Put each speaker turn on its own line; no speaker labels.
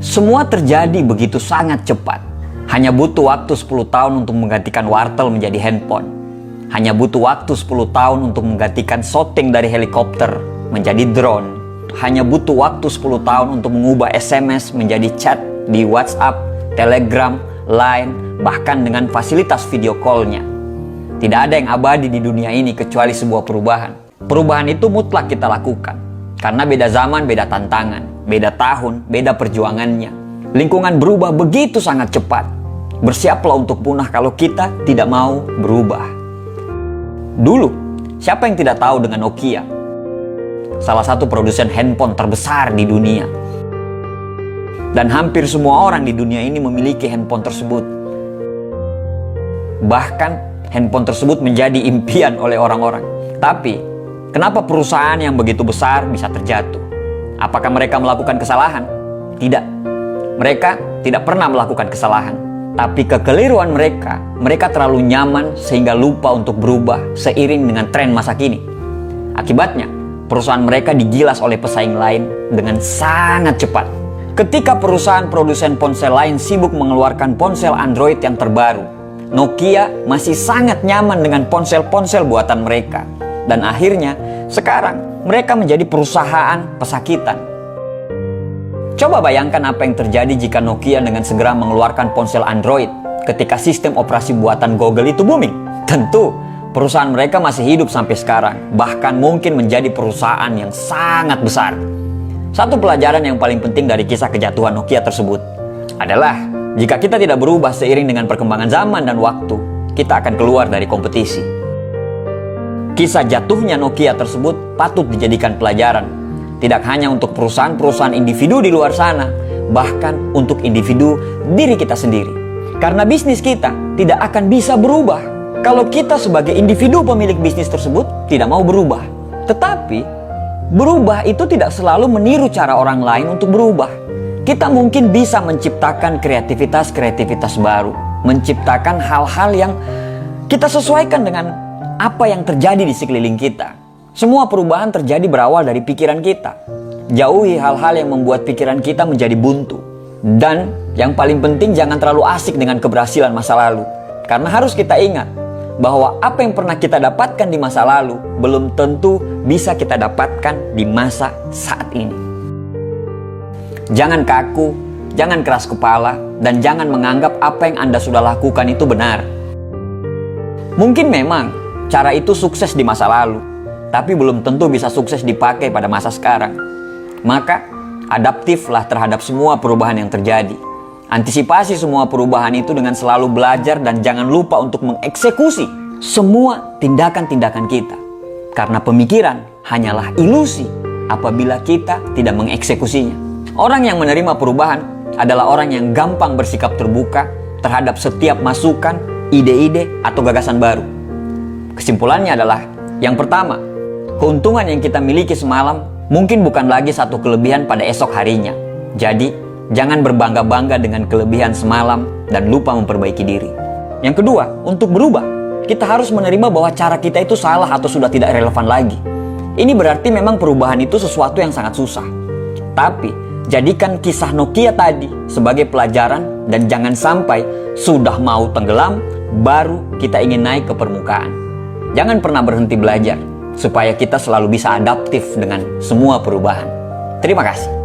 Semua terjadi begitu sangat cepat. Hanya butuh waktu 10 tahun untuk menggantikan wartel menjadi handphone. Hanya butuh waktu 10 tahun untuk menggantikan shooting dari helikopter menjadi drone. Hanya butuh waktu 10 tahun untuk mengubah SMS menjadi chat di WhatsApp, Telegram, Line, bahkan dengan fasilitas video call-nya. Tidak ada yang abadi di dunia ini kecuali sebuah perubahan. Perubahan itu mutlak kita lakukan. Karena beda zaman, beda tantangan, beda tahun, beda perjuangannya. Lingkungan berubah begitu sangat cepat. Bersiaplah untuk punah kalau kita tidak mau berubah. Dulu, siapa yang tidak tahu dengan Nokia? Salah satu produsen handphone terbesar di dunia. Dan hampir semua orang di dunia ini memiliki handphone tersebut. Bahkan, handphone tersebut menjadi impian oleh orang-orang. Tapi, kenapa perusahaan yang begitu besar bisa terjatuh? Apakah mereka melakukan kesalahan? Tidak. Mereka tidak pernah melakukan kesalahan. Tapi kekeliruan mereka terlalu nyaman sehingga lupa untuk berubah seiring dengan tren masa kini. Akibatnya, perusahaan mereka digilas oleh pesaing lain dengan sangat cepat. Ketika perusahaan produsen ponsel lain sibuk mengeluarkan ponsel Android yang terbaru, Nokia masih sangat nyaman dengan ponsel-ponsel buatan mereka. Dan akhirnya, sekarang mereka menjadi perusahaan pesakitan. Coba bayangkan apa yang terjadi jika Nokia dengan segera mengeluarkan ponsel Android ketika sistem operasi buatan Google itu booming. Tentu, perusahaan mereka masih hidup sampai sekarang, bahkan mungkin menjadi perusahaan yang sangat besar. Satu pelajaran yang paling penting dari kisah kejatuhan Nokia tersebut adalah jika kita tidak berubah seiring dengan perkembangan zaman dan waktu, kita akan keluar dari kompetisi. Kisah jatuhnya Nokia tersebut patut dijadikan pelajaran. Tidak hanya untuk perusahaan-perusahaan individu di luar sana, bahkan untuk individu diri kita sendiri. Karena bisnis kita tidak akan bisa berubah kalau kita sebagai individu pemilik bisnis tersebut tidak mau berubah. Tetapi, berubah itu tidak selalu meniru cara orang lain untuk berubah. Kita mungkin bisa menciptakan kreativitas baru, menciptakan hal-hal yang kita sesuaikan dengan apa yang terjadi di sekeliling kita. Semua perubahan terjadi berawal dari pikiran kita. Jauhi hal-hal yang membuat pikiran kita menjadi buntu. Dan yang paling penting, jangan terlalu asik dengan keberhasilan masa lalu. Karena harus kita ingat bahwa apa yang pernah kita dapatkan di masa lalu belum tentu bisa kita dapatkan di masa saat ini. Jangan kaku, jangan keras kepala, dan jangan menganggap apa yang Anda sudah lakukan itu benar. Mungkin memang cara itu sukses di masa lalu, tapi belum tentu bisa sukses dipakai pada masa sekarang. Maka, adaptiflah terhadap semua perubahan yang terjadi. Antisipasi semua perubahan itu dengan selalu belajar dan jangan lupa untuk mengeksekusi semua tindakan-tindakan kita. Karena pemikiran hanyalah ilusi apabila kita tidak mengeksekusinya. Orang yang menerima perubahan adalah orang yang gampang bersikap terbuka terhadap setiap masukan, ide-ide, atau gagasan baru. Kesimpulannya adalah, yang pertama, keuntungan yang kita miliki semalam mungkin bukan lagi satu kelebihan pada esok harinya. Jadi, jangan berbangga-bangga dengan kelebihan semalam dan lupa memperbaiki diri. Yang kedua, untuk berubah, kita harus menerima bahwa cara kita itu salah atau sudah tidak relevan lagi. Ini berarti memang perubahan itu sesuatu yang sangat susah. Tapi, jadikan kisah Nokia tadi sebagai pelajaran dan jangan sampai sudah mau tenggelam, baru kita ingin naik ke permukaan. Jangan pernah berhenti belajar, supaya kita selalu bisa adaptif dengan semua perubahan. Terima kasih.